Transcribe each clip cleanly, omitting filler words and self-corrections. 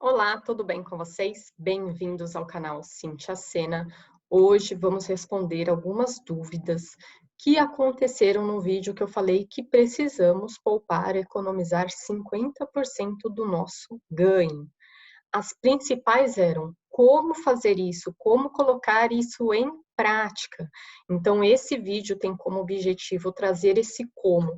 Olá, tudo bem com vocês? Bem-vindos ao canal Cintia Sena. Hoje vamos responder algumas dúvidas que aconteceram no vídeo que eu falei que precisamos poupar, economizar 50% do nosso ganho. As principais eram como fazer isso, como colocar isso em prática. Então, esse vídeo tem como objetivo trazer esse como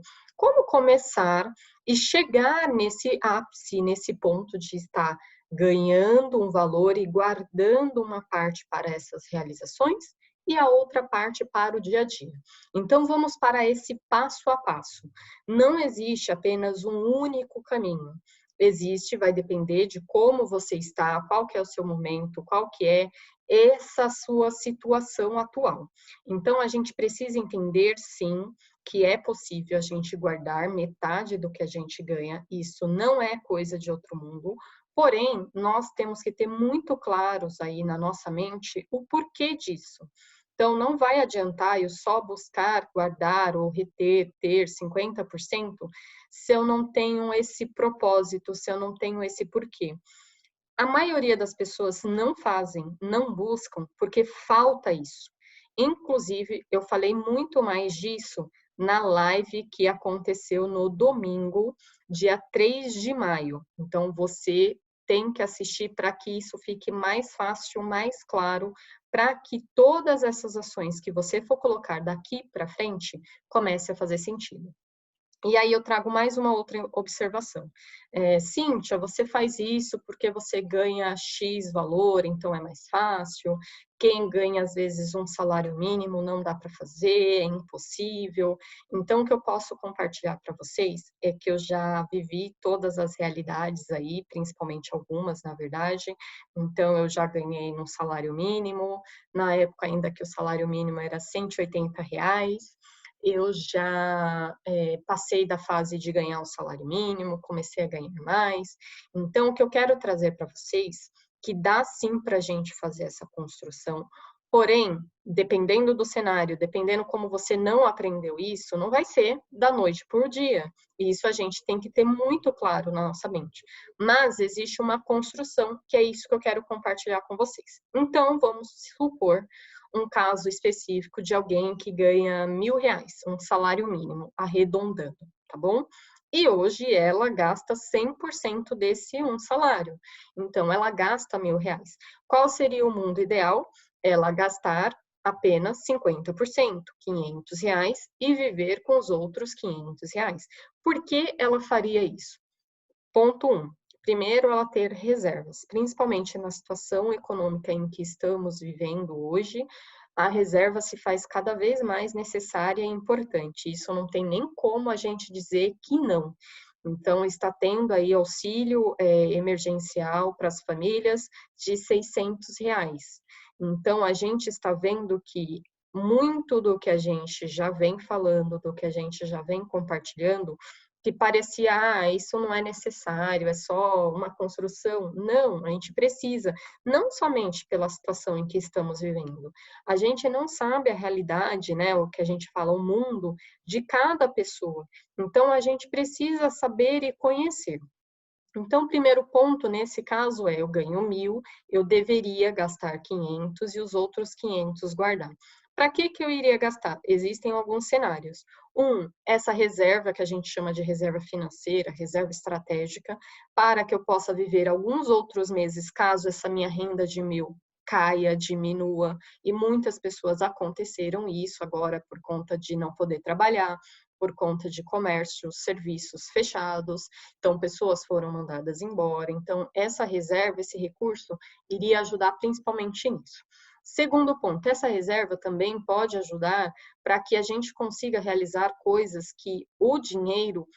começar e chegar nesse ápice, nesse ponto de estar ganhando um valor e guardando uma parte para essas realizações e a outra parte para o dia a dia. Então, vamos para esse passo a passo. Não existe apenas um único caminho. Existe, vai depender de como você está, qual que é o seu momento, qual que é essa sua situação atual. Então, a gente precisa entender, sim, que é possível a gente guardar metade do que a gente ganha. Isso não é coisa de outro mundo. Porém, nós temos que ter muito claros aí na nossa mente o porquê disso. Então, não vai adiantar eu só buscar guardar ou reter, ter 50% se eu não tenho esse propósito, se eu não tenho esse porquê. A maioria das pessoas não fazem, não buscam, porque falta isso. Inclusive, eu falei muito mais disso na live que aconteceu no domingo, dia 3 de maio. Então, você tem que assistir para que isso fique mais fácil, mais claro, para que todas essas ações que você for colocar daqui para frente comece a fazer sentido. E aí eu trago mais uma outra observação. Cíntia, você faz isso porque você ganha X valor, então é mais fácil. Quem ganha, às vezes, um salário mínimo não dá para fazer, é impossível. Então, o que eu posso compartilhar para vocês é que eu já vivi todas as realidades aí, principalmente algumas, na verdade. Então, eu já ganhei no salário mínimo, na época ainda que o salário mínimo era R$ 180. Eu já passei da fase de ganhar o salário mínimo, comecei a ganhar mais. Então, o que eu quero trazer para vocês, que dá sim para a gente fazer essa construção, porém, dependendo do cenário, dependendo como você não aprendeu isso, não vai ser da noite por dia. E isso a gente tem que ter muito claro na nossa mente. Mas existe uma construção, que é isso que eu quero compartilhar com vocês. Então, vamos supor um caso específico de alguém que ganha R$ 1.000, um salário mínimo, arredondando, tá bom? E hoje ela gasta 100% desse um salário. Então, ela gasta R$ 1.000. Qual seria o mundo ideal? Ela gastar apenas 50%, R$ 500, e viver com os outros R$ 500. Por que ela faria isso? Ponto 1. Primeiro, ela ter reservas, principalmente na situação econômica em que estamos vivendo hoje, a reserva se faz cada vez mais necessária e importante. Isso não tem nem como a gente dizer que não. Então, está tendo aí auxílio emergencial para as famílias de R$ 600. Então, a gente está vendo que muito do que a gente já vem falando, do que a gente já vem compartilhando, que parecia, isso não é necessário, é só uma construção. Não, a gente precisa, não somente pela situação em que estamos vivendo. A gente não sabe a realidade, né, o que a gente fala, o mundo de cada pessoa. Então, a gente precisa saber e conhecer. Então, o primeiro ponto nesse caso é: eu ganho 1.000, eu deveria gastar 500 e os outros 500 guardar. Para que eu iria gastar? Existem alguns cenários. Essa reserva que a gente chama de reserva financeira, reserva estratégica, para que eu possa viver alguns outros meses, caso essa minha renda de 1.000 caia, diminua, e muitas pessoas aconteceram isso agora por conta de não poder trabalhar, por conta de comércios, serviços fechados, então pessoas foram mandadas embora. Então, essa reserva, esse recurso, iria ajudar principalmente nisso. Segundo ponto, essa reserva também pode ajudar para que a gente consiga realizar coisas que o dinheiro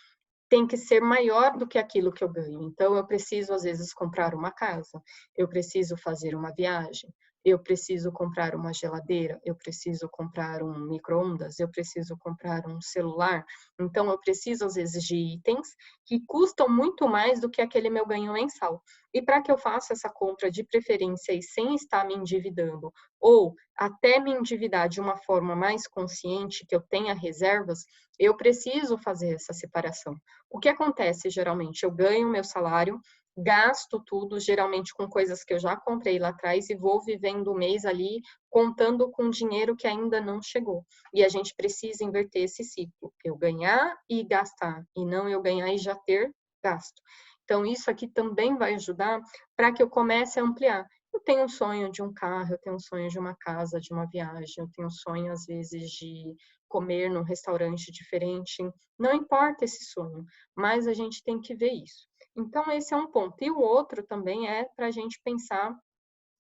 tem que ser maior do que aquilo que eu ganho. Então, eu preciso, às vezes, comprar uma casa, eu preciso fazer uma viagem, eu preciso comprar uma geladeira, eu preciso comprar um micro-ondas, eu preciso comprar um celular. Então, eu preciso, às vezes, de itens que custam muito mais do que aquele meu ganho mensal. E para que eu faça essa compra de preferência e sem estar me endividando, ou até me endividar de uma forma mais consciente, que eu tenha reservas, eu preciso fazer essa separação. O que acontece geralmente? Eu ganho meu salário, gasto tudo, geralmente com coisas que eu já comprei lá atrás, e vou vivendo o mês ali, contando com dinheiro que ainda não chegou. E a gente precisa inverter esse ciclo, eu ganhar e gastar, e não eu ganhar e já ter gasto. Então, isso aqui também vai ajudar para que eu comece a ampliar. Eu tenho um sonho de um carro, eu tenho um sonho de uma casa, de uma viagem, eu tenho um sonho, às vezes, de comer num restaurante diferente. Não importa esse sonho, mas a gente tem que ver isso. Então, esse é um ponto. E o outro também é para a gente pensar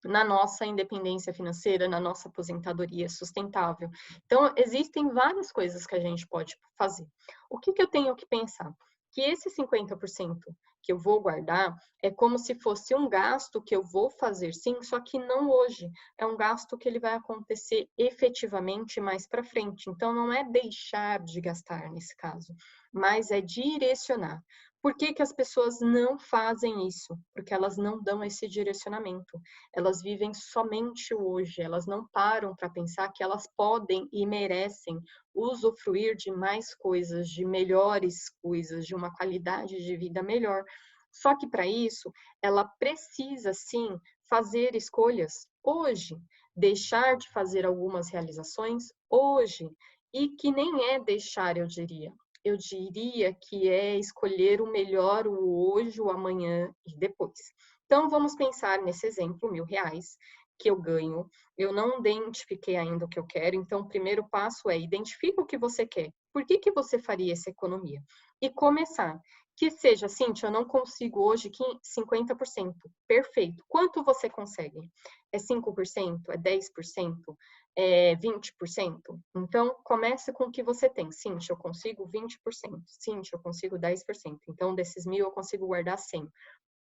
na nossa independência financeira, na nossa aposentadoria sustentável. Então, existem várias coisas que a gente pode fazer. O que eu tenho que pensar? Que esse 50% que eu vou guardar é como se fosse um gasto que eu vou fazer sim, só que não hoje. É um gasto que ele vai acontecer efetivamente mais para frente. Então, não é deixar de gastar nesse caso, mas é direcionar. Por que as pessoas não fazem isso? Porque elas não dão esse direcionamento. Elas vivem somente o hoje, elas não param para pensar que elas podem e merecem usufruir de mais coisas, de melhores coisas, de uma qualidade de vida melhor. Só que para isso, ela precisa sim fazer escolhas hoje, deixar de fazer algumas realizações hoje, e que nem é deixar, eu diria que é escolher o melhor, o hoje, o amanhã e depois. Então, vamos pensar nesse exemplo, R$ 1.000 que eu ganho. Eu não identifiquei ainda o que eu quero, então o primeiro passo é identifica o que você quer. Por que você faria essa economia? E começar. Que seja, Cíntia, eu não consigo hoje 50%. Perfeito. Quanto você consegue? É 5%? É 10%? É 20%? Então, comece com o que você tem. Cíntia, eu consigo 20%. Cíntia, eu consigo 10%. Então, desses 1.000, eu consigo guardar 100.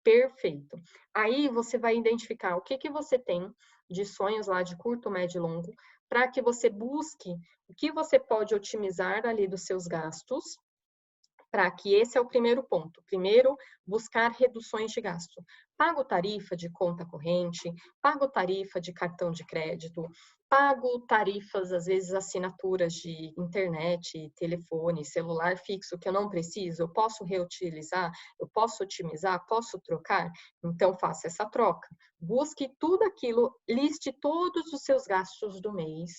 Perfeito. Aí você vai identificar o que você tem de sonhos lá de curto, médio e longo, para que você busque o que você pode otimizar ali dos seus gastos, para que esse é o primeiro ponto. Primeiro, buscar reduções de gasto. Pago tarifa de conta corrente, pago tarifa de cartão de crédito, pago tarifas, às vezes, assinaturas de internet, telefone, celular fixo que eu não preciso, eu posso reutilizar, eu posso otimizar, posso trocar? Então, faça essa troca. Busque tudo aquilo, liste todos os seus gastos do mês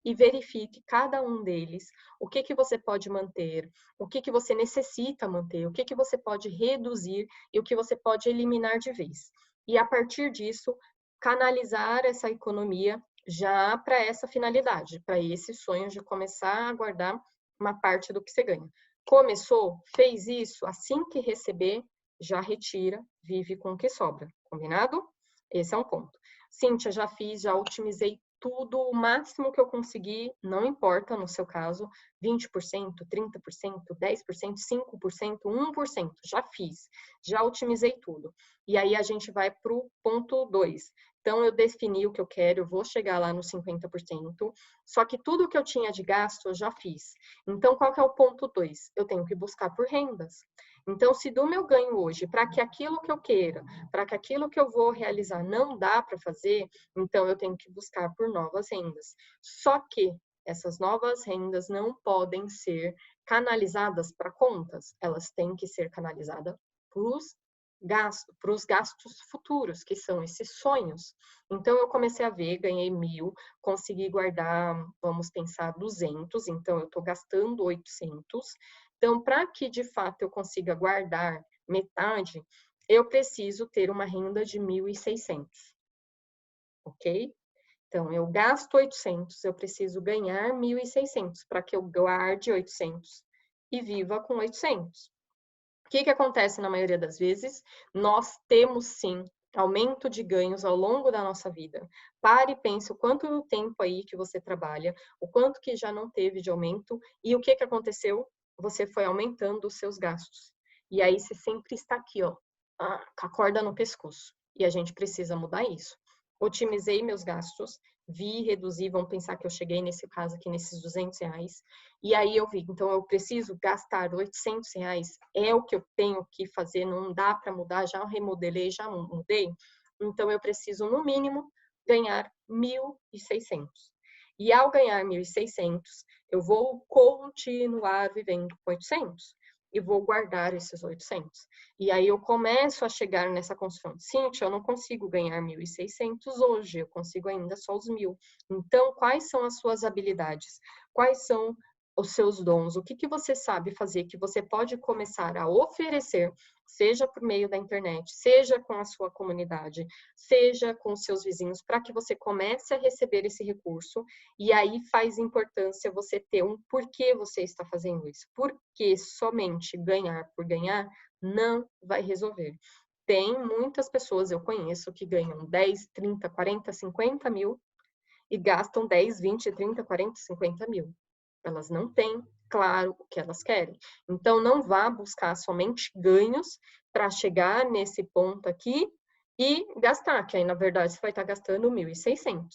e verifique cada um deles, o que você pode manter, o que você necessita manter, o que você pode reduzir e o que você pode eliminar de vez. E a partir disso, canalizar essa economia já para essa finalidade, para esse sonho de começar a guardar uma parte do que você ganha. Começou, fez isso, assim que receber, já retira, vive com o que sobra. Combinado? Esse é um ponto. Cíntia, já fiz, já otimizei tudo, o máximo que eu consegui, não importa no seu caso, 20%, 30%, 10%, 5%, 1%, já fiz, já otimizei tudo. E aí a gente vai para o ponto 2. Então, eu defini o que eu quero, eu vou chegar lá no 50%, só que tudo que eu tinha de gasto eu já fiz. Então, qual que é o ponto 2? Eu tenho que buscar por rendas. Então, se do meu ganho hoje, para que aquilo que eu queira, para que aquilo que eu vou realizar não dá para fazer, então eu tenho que buscar por novas rendas. Só que essas novas rendas não podem ser canalizadas para contas, elas têm que ser canalizadas para os gastos futuros, que são esses sonhos. Então, eu comecei a ver, ganhei 1.000, consegui guardar, vamos pensar, 200, então eu estou gastando 800. Então, para que de fato eu consiga guardar metade, eu preciso ter uma renda de 1.600, ok? Então, eu gasto 800, eu preciso ganhar 1.600 para que eu guarde 800 e viva com 800. O que acontece na maioria das vezes? Nós temos sim aumento de ganhos ao longo da nossa vida. Pare e pense o quanto tempo aí que você trabalha, o quanto que já não teve de aumento e o que aconteceu? Você foi aumentando os seus gastos. E aí você sempre está aqui, ó, com a corda no pescoço. E a gente precisa mudar isso. Otimizei meus gastos, vi, reduzi, vamos pensar que eu cheguei nesse caso aqui nesses R$ 200, e aí eu vi, então eu preciso gastar R$ 800, é o que eu tenho que fazer, não dá para mudar, já remodelei, já mudei, então eu preciso no mínimo ganhar 1.600. E ao ganhar 1.600, eu vou continuar vivendo com 800. e vou guardar esses 800. E aí eu começo a chegar nessa construção. Cíntia, eu não consigo ganhar 1.600 hoje, eu consigo ainda só os 1.000. Então, quais são as suas habilidades? Quais são os seus dons? O que que você sabe fazer que você pode começar a oferecer, seja por meio da internet, seja com a sua comunidade, seja com os seus vizinhos, para que você comece a receber esse recurso. E aí faz importância você ter um porquê você está fazendo isso. Porque somente ganhar por ganhar não vai resolver. Tem muitas pessoas, eu conheço, que ganham 10, 30, 40, 50 mil e gastam 10, 20, 30, 40, 50 mil. Elas não têm claro o que elas querem. Então, não vá buscar somente ganhos para chegar nesse ponto aqui e gastar, que aí, na verdade, você vai estar gastando 1.600.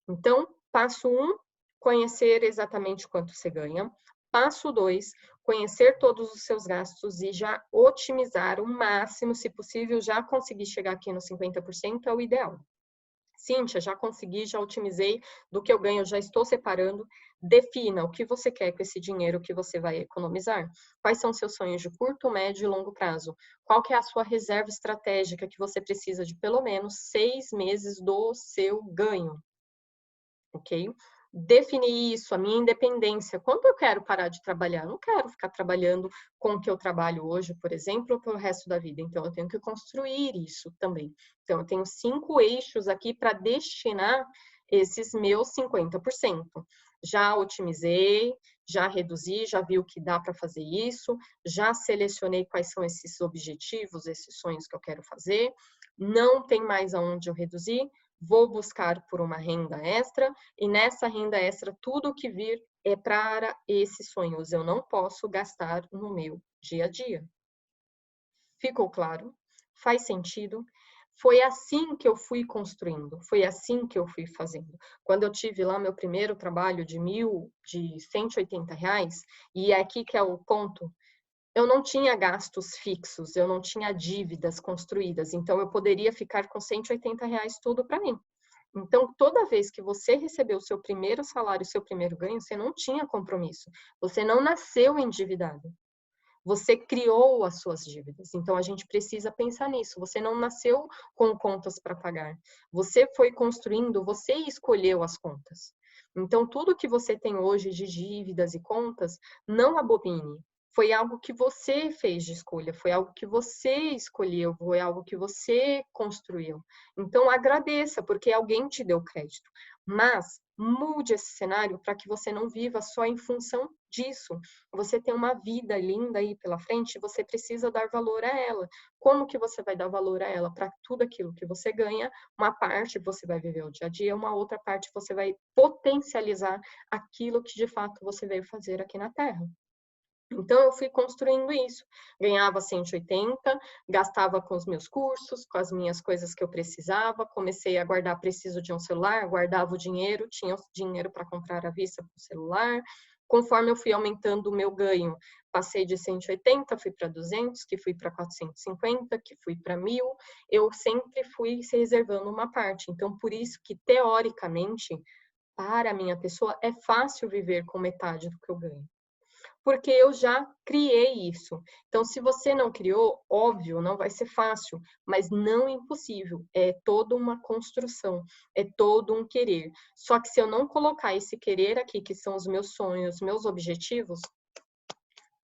Então, passo 1, conhecer exatamente quanto você ganha. Passo 2, conhecer todos os seus gastos e já otimizar o máximo, se possível, já conseguir chegar aqui no 50% é o ideal. Cíntia, já consegui, já otimizei do que eu ganho, já estou separando. Defina o que você quer com esse dinheiro que você vai economizar. Quais são seus sonhos de curto, médio e longo prazo? Qual que é a sua reserva estratégica que você precisa de pelo menos 6 meses do seu ganho? Ok? Definir isso, a minha independência. Quando eu quero parar de trabalhar? Eu não quero ficar trabalhando com o que eu trabalho hoje, por exemplo, pelo resto da vida. Então, eu tenho que construir isso também. Então, eu tenho 5 eixos aqui para destinar esses meus 50%. Já otimizei, já reduzi, já vi o que dá para fazer isso, já selecionei quais são esses objetivos, esses sonhos que eu quero fazer. Não tem mais aonde eu reduzir, vou buscar por uma renda extra, e nessa renda extra, tudo que vir é para esses sonhos. Eu não posso gastar no meu dia a dia. Ficou claro? Faz sentido? Foi assim que eu fui construindo, foi assim que eu fui fazendo. Quando eu tive lá meu primeiro trabalho de 180 reais, e é aqui que é o ponto, eu não tinha gastos fixos, eu não tinha dívidas construídas, então eu poderia ficar com 180 reais tudo para mim. Então, toda vez que você recebeu o seu primeiro salário, o seu primeiro ganho, você não tinha compromisso. Você não nasceu endividado. Você criou as suas dívidas. Então, a gente precisa pensar nisso. Você não nasceu com contas para pagar. Você foi construindo, você escolheu as contas. Então, tudo que você tem hoje de dívidas e contas, não abomine. Foi algo que você fez de escolha, foi algo que você escolheu, foi algo que você construiu. Então, agradeça, porque alguém te deu crédito. Mas mude esse cenário para que você não viva só em função disso. Você tem uma vida linda aí pela frente, você precisa dar valor a ela. Como que você vai dar valor a ela? Para tudo aquilo que você ganha, uma parte você vai viver o dia a dia, uma outra parte você vai potencializar aquilo que de fato você veio fazer aqui na Terra. Então, eu fui construindo isso. Ganhava 180, gastava com os meus cursos, com as minhas coisas que eu precisava. Comecei a guardar, preciso de um celular, guardava o dinheiro, tinha o dinheiro para comprar à vista para o celular. Conforme eu fui aumentando o meu ganho, passei de 180, fui para 200, que fui para 450, que fui para 1.000. Eu sempre fui se reservando uma parte. Então, por isso que, teoricamente, para a minha pessoa, é fácil viver com metade do que eu ganho, porque eu já criei isso. Então, se você não criou, óbvio, não vai ser fácil, mas não impossível. É toda uma construção, é todo um querer. Só que se eu não colocar esse querer aqui, que são os meus sonhos, meus objetivos,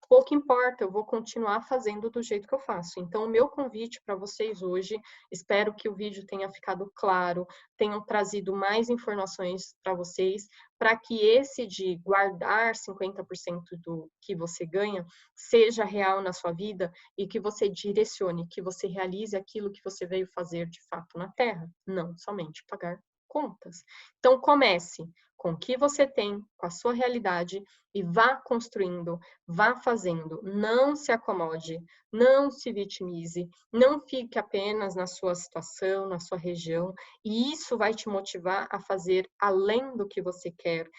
pouco importa, eu vou continuar fazendo do jeito que eu faço. Então, o meu convite para vocês hoje, espero que o vídeo tenha ficado claro, tenham trazido mais informações para vocês, para que esse de guardar 50% do que você ganha seja real na sua vida e que você direcione, que você realize aquilo que você veio fazer de fato na Terra, não somente pagar contas. Então, comece com o que você tem, com a sua realidade, e vá construindo, vá fazendo. Não se acomode, não se vitimize, não fique apenas na sua situação, na sua região, e isso vai te motivar a fazer além do que você quer,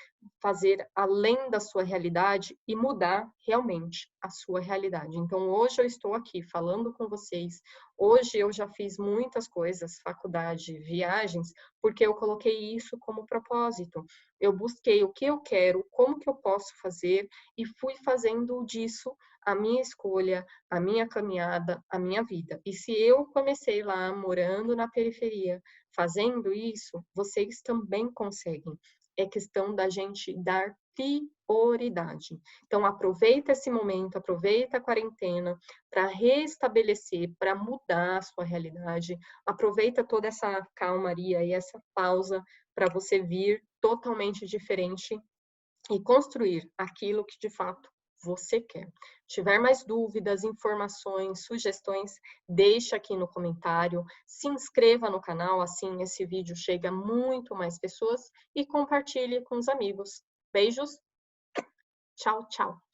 fazer além da sua realidade e mudar realmente a sua realidade. Então, hoje eu estou aqui falando com vocês. Hoje eu já fiz muitas coisas, faculdade, viagens, porque eu coloquei isso como propósito. Eu busquei o que eu quero, como que eu posso fazer e fui fazendo disso a minha escolha, a minha caminhada, a minha vida. E se eu comecei lá morando na periferia, fazendo isso, vocês também conseguem. É questão da gente dar prioridade. Então aproveita esse momento, aproveita a quarentena para restabelecer, para mudar a sua realidade. Aproveita toda essa calmaria e essa pausa para você vir totalmente diferente e construir aquilo que de fato você quer. Tiver mais dúvidas, informações, sugestões, deixa aqui no comentário, se inscreva no canal, assim esse vídeo chega a muito mais pessoas e compartilhe com os amigos. Beijos, tchau, tchau!